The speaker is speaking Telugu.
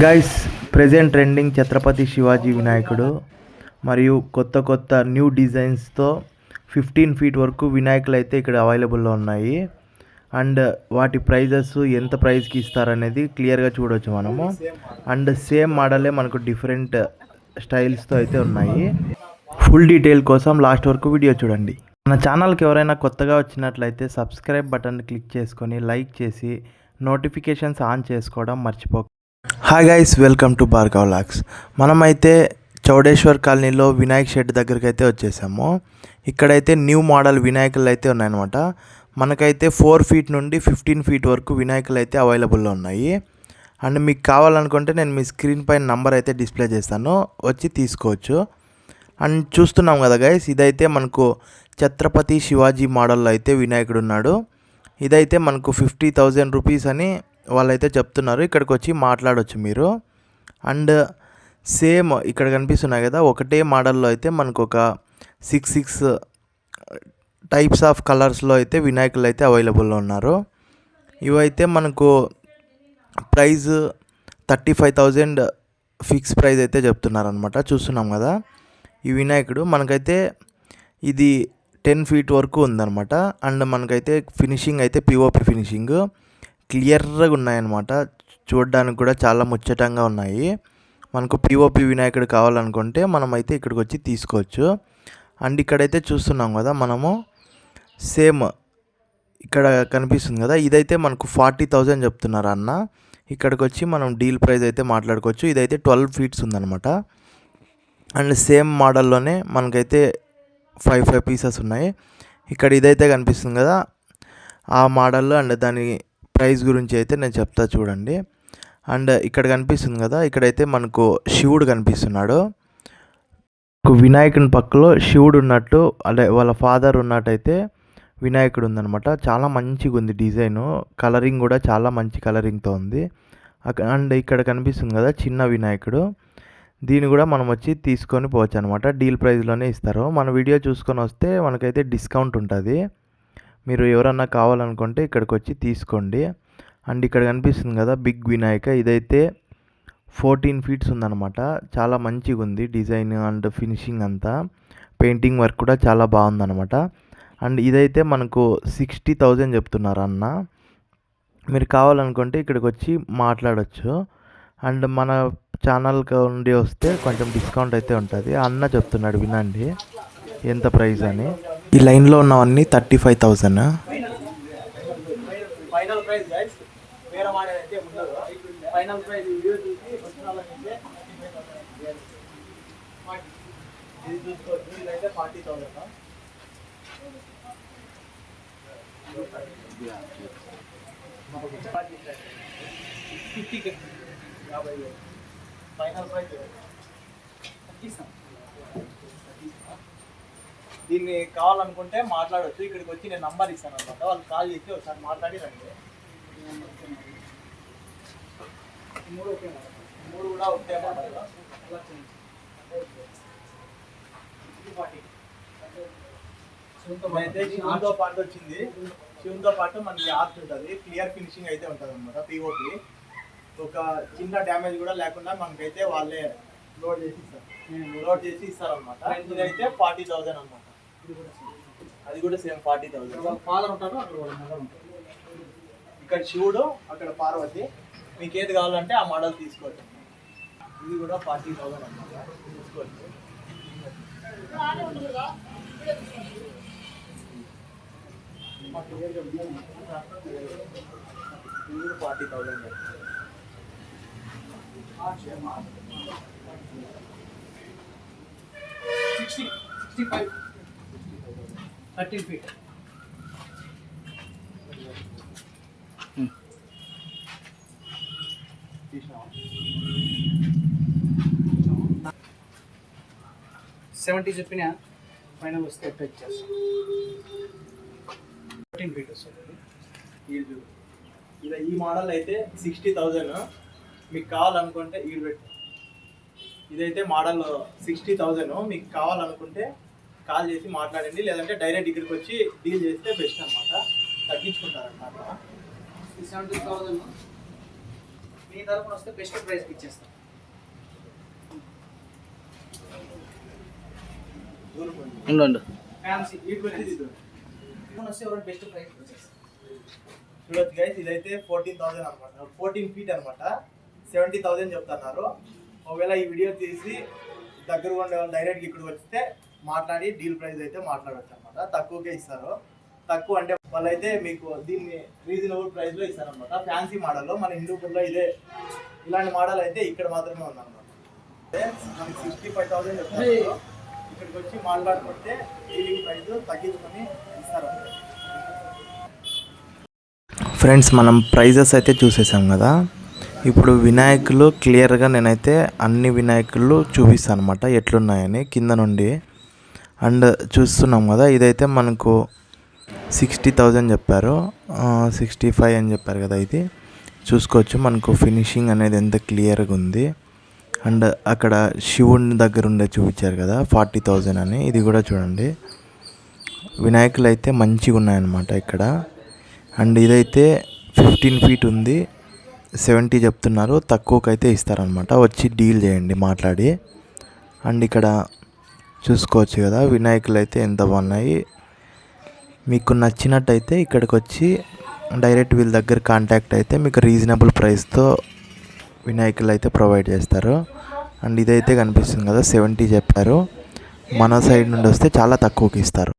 Guys present trending Chhatrapati Shivaji వినాయకుడు మరియు కొత్త కొత్త న్యూ డిజైన్స్తో 15 ఫీట్ వరకు వినాయకులు అయితే ఇక్కడ అవైలబుల్లో ఉన్నాయి. అండ్ వాటి ప్రైజెస్ ఎంత ప్రైస్కి ఇస్తారనేది క్లియర్గా చూడవచ్చు మనము. అండ్ సేమ్ మోడలే మనకు డిఫరెంట్ స్టైల్స్తో అయితే ఉన్నాయి. ఫుల్ డీటెయిల్ కోసం లాస్ట్ వరకు వీడియో చూడండి. మన ఛానల్కి ఎవరైనా కొత్తగా వచ్చినట్లయితే సబ్స్క్రైబ్ బటన్ క్లిక్ చేసుకొని లైక్ చేసి నోటిఫికేషన్స్ ఆన్ చేసుకోవడం మర్చిపోకండి. Hi guys, welcome to Bhargav vlogs. మనమైతే చౌడేశ్వర్ కాలనీలో వినాయక్ షెడ్ దగ్గరికి అయితే వచ్చేసాము. ఇక్కడైతే న్యూ మోడల్ వినాయకులు అయితే ఉన్నాయన్నమాట. మనకైతే 4 ఫీట్ నుండి 15 ఫీట్ వరకు వినాయకులు అయితే అవైలబుల్లో ఉన్నాయి. అండ్ మీకు కావాలనుకుంటే నేను మీ స్క్రీన్ పైన నంబర్ అయితే డిస్ప్లే చేస్తాను, వచ్చి తీసుకోవచ్చు. అండ్ చూస్తున్నాం కదా గైస్, ఇదైతే మనకు ఛత్రపతి శివాజీ మోడల్లో అయితే వినాయకుడు ఉన్నాడు. ఇదైతే మనకు 50,000 రూపీస్ అని వాళ్ళైతే చెప్తున్నారు. ఇక్కడికి వచ్చి మాట్లాడవచ్చు మీరు. అండ్ సేమ్ ఇక్కడ కనిపిస్తున్నాయి కదా, ఒకటే మోడల్లో అయితే మనకు ఒక 6 టైప్స్ ఆఫ్ కలర్స్లో అయితే వినాయకులు అయితే అవైలబుల్లో ఉన్నారు. ఇవైతే మనకు ప్రైజ్ 35,000 ఫిక్స్ ప్రైజ్ అయితే చెప్తున్నారనమాట. చూస్తున్నాం కదా ఈ వినాయకుడు, మనకైతే ఇది 10 ఫీట్ వరకు ఉందన్నమాట. అండ్ మనకైతే ఫినిషింగ్ అయితే పిఓపి ఫినిషింగ్ క్లియర్గా ఉన్నాయన్నమాట. చూడడానికి కూడా చాలా ముచ్చటంగా ఉన్నాయి. మనకు పిఓపి వినాయకుడు కావాలనుకుంటే మనమైతే ఇక్కడికి వచ్చి తీసుకోవచ్చు. అండ్ ఇక్కడైతే చూస్తున్నాం కదా మనము, సేమ్ ఇక్కడ కనిపిస్తుంది కదా, ఇదైతే మనకు 40,000 చెప్తున్నారు అన్న. ఇక్కడికి వచ్చి మనం డీల్ ప్రైస్ అయితే మాట్లాడుకోవచ్చు. ఇదైతే 12 ఫీట్స్ ఉందన్నమాట. అండ్ సేమ్ మోడల్లోనే మనకైతే 5 పీసెస్ ఉన్నాయి. ఇక్కడ ఇదైతే కనిపిస్తుంది కదా ఆ మోడల్లో. అండ్ దాని ప్రైస్ గురించి అయితే నేను చెప్తా చూడండి. అండ్ ఇక్కడ కనిపిస్తుంది కదా, ఇక్కడైతే మనకు శివుడు కనిపిస్తున్నాడు. వినాయకుని పక్కలో శివుడు ఉన్నట్టు, అదే వాళ్ళ ఫాదర్ ఉన్నట్టయితే వినాయకుడు ఉందన్నమాట. చాలా మంచిగా ఉంది డిజైను, కలరింగ్ కూడా చాలా మంచి కలరింగ్తో ఉంది. అండ్ ఇక్కడ కనిపిస్తుంది కదా చిన్న వినాయకుడు, దీన్ని కూడా మనం వచ్చి తీసుకొని పోవచ్చు అనమాట. డీల్ ప్రైస్లోనే ఇస్తారు. మన వీడియో చూసుకొని వస్తే మనకైతే డిస్కౌంట్ ఉంటుంది. మీరు ఎవరన్నా కావాలనుకుంటే ఇక్కడికి వచ్చి తీసుకోండి. అండ్ ఇక్కడ కనిపిస్తుంది కదా బిగ్ వినాయక, ఇదైతే 14 ఫీట్స్ ఉందన్నమాట. చాలా మంచిగా ఉంది డిజైన్ అండ్ ఫినిషింగ్ అంతా. పెయింటింగ్ వర్క్ కూడా చాలా బాగుందన్నమాట. అండ్ ఇదైతే మనకు 60,000 చెప్తున్నారు అన్న. మీరు కావాలనుకుంటే ఇక్కడికి వచ్చి మాట్లాడవచ్చు. అండ్ మన ఛానల్కి ఉండి వస్తే కొంచెం డిస్కౌంట్ అయితే ఉంటుంది. అన్న చెప్తున్నాడు వినండి ఎంత ప్రైస్ అని. ఈ లైన్లో ఉన్నవన్నీ 35,000. ఫైనల్ ప్రైస్ గైస్, వేరే మోడల్ అయితే ఉండదు. ఫైనల్ ప్రైస్ వీడియో చూసి వచ్చిన వాళ్ళకి ఇది చూసుకోవచ్చు. ఇదైతే 40,000. ఫైనల్ ప్రైస్ దీన్ని కావాలనుకుంటే మాట్లాడవచ్చు. ఇక్కడికి వచ్చి నేను నంబర్ ఇస్తాను అనమాట. వాళ్ళు కాల్ చేసి ఒకసారి మాట్లాడి రండి. మూడు కూడా ఒకటే మోడల్. అయితే శివునితో పాటు వచ్చింది. శివునితో పాటు మనకి ఆర్ట్ ఉంటుంది, క్లియర్ ఫినిషింగ్ అయితే ఉంటుంది అనమాట. పిఓపి ఒక చిన్న డ్యామేజ్ కూడా లేకుండా మనకైతే వాళ్ళే లోడ్ చేసి ఇస్తారనమాట. ఇదైతే 40,000 అనమాట. అది కూడా సేమ్ 40,000. ఫాదర్ ఉంటారు, అక్కడ మదర్ ఉంటారు. ఇక్కడ శివుడు, అక్కడ పార్వతి. మీకు ఏది కావాలంటే ఆ మోడల్ తీసుకోవచ్చు. ఇది కూడా 40,000 అన్నమాట. తీసుకోవచ్చు. ఇది 40,000. 65 13 feet. $70 చెప్పిన ఫైనల్ వస్తే టచ్ చేస్తాం. 14 feet వస్తుంది. ఈ మోడల్ అయితే 60,000. మీకు కావాలనుకుంటే ఇదైతే మోడల్ 60,000. మీకు కావాలనుకుంటే కాల్ చేసి మాట్లాడండి, లేదంటే డైరెక్ట్ ఇక్కడికి వచ్చి డీల్ చేస్తే బెస్ట్ అనమాట. తగ్గించుకుంటారన్నమాట. 70,000 మీ తరపున వస్తే బెస్ట్ ప్రైస్కి ఇచ్చేస్తాం. ఉండు ఫ్యాన్సీ వీటికి వచ్చేది ఇది. వస్తే ఎవరు బెస్ట్ ప్రైస్కి వచ్చేస్తాం. చూడొచ్చు గైస్, ఇదైతే 14,000 అనమాట, 14 feet అనమాట, 70,000 చెప్తున్నారు. ఒకవేళ ఈ వీడియో తీసి దగ్గర ఉండే వాళ్ళు డైరెక్ట్గా ఇక్కడికి వస్తే మాట్లాడి డీల్ ప్రైస్ అయితే మాట్లాడవచ్చు అనమాట. తక్కువకే ఇస్తారు. తక్కువ అంటే వాళ్ళైతే మీకు దీన్ని రీజనబుల్ ప్రైస్లో ఇస్తారనమాట. ఫ్యాన్సీ మోడల్లో మన హిందూపూర్లో ఇదే ఇలాంటి మోడల్ అయితే ఇక్కడ మాత్రమే ఉందన్నమాట. మనకి 65,000 చెప్తారు. ఇక్కడికి వచ్చి మాట్లాడుకుంటే డీలింగ్ ప్రైస్ తగ్గించుకొని ఇస్తారన్నమాట. ఫ్రెండ్స్, మనం ప్రైజెస్ అయితే చూసేసాం కదా. ఇప్పుడు వినాయకులు క్లియర్గా నేనైతే అన్ని వినాయకులు చూపిస్తాను అనమాట ఎట్లున్నాయని కింద నుండి. అండ్ చూస్తున్నాం కదా, ఇదైతే మనకు 60,000 చెప్పారు, 65 అని చెప్పారు కదా. ఇది చూసుకోవచ్చు మనకు ఫినిషింగ్ అనేది ఎంత క్లియర్గా ఉంది. అండ్ అక్కడ శివుని దగ్గర ఉండే చూపించారు కదా 40,000 అని, ఇది కూడా చూడండి. వినాయకులు అయితే మంచిగా ఉన్నాయన్నమాట ఇక్కడ. అండ్ ఇదైతే 15 feet ఉంది, 70 చెప్తున్నారు. తక్కువకైతే ఇస్తారనమాట, వచ్చి డీల్ చేయండి మాట్లాడి. అండ్ ఇక్కడ చూసుకోవచ్చు కదా వినాయకులు అయితే ఎంత బాగున్నాయి. మీకు నచ్చినట్టయితే ఇక్కడికి వచ్చి డైరెక్ట్ వీళ్ళ దగ్గర కాంటాక్ట్ అయితే మీకు రీజనబుల్ ప్రైస్తో వినాయకులు అయితే ప్రొవైడ్ చేస్తారు. అండ్ ఇదైతే కనిపిస్తుంది కదా 70 చెప్పారు. మన సైడ్ నుండి వస్తే చాలా తక్కువకి ఇస్తారు.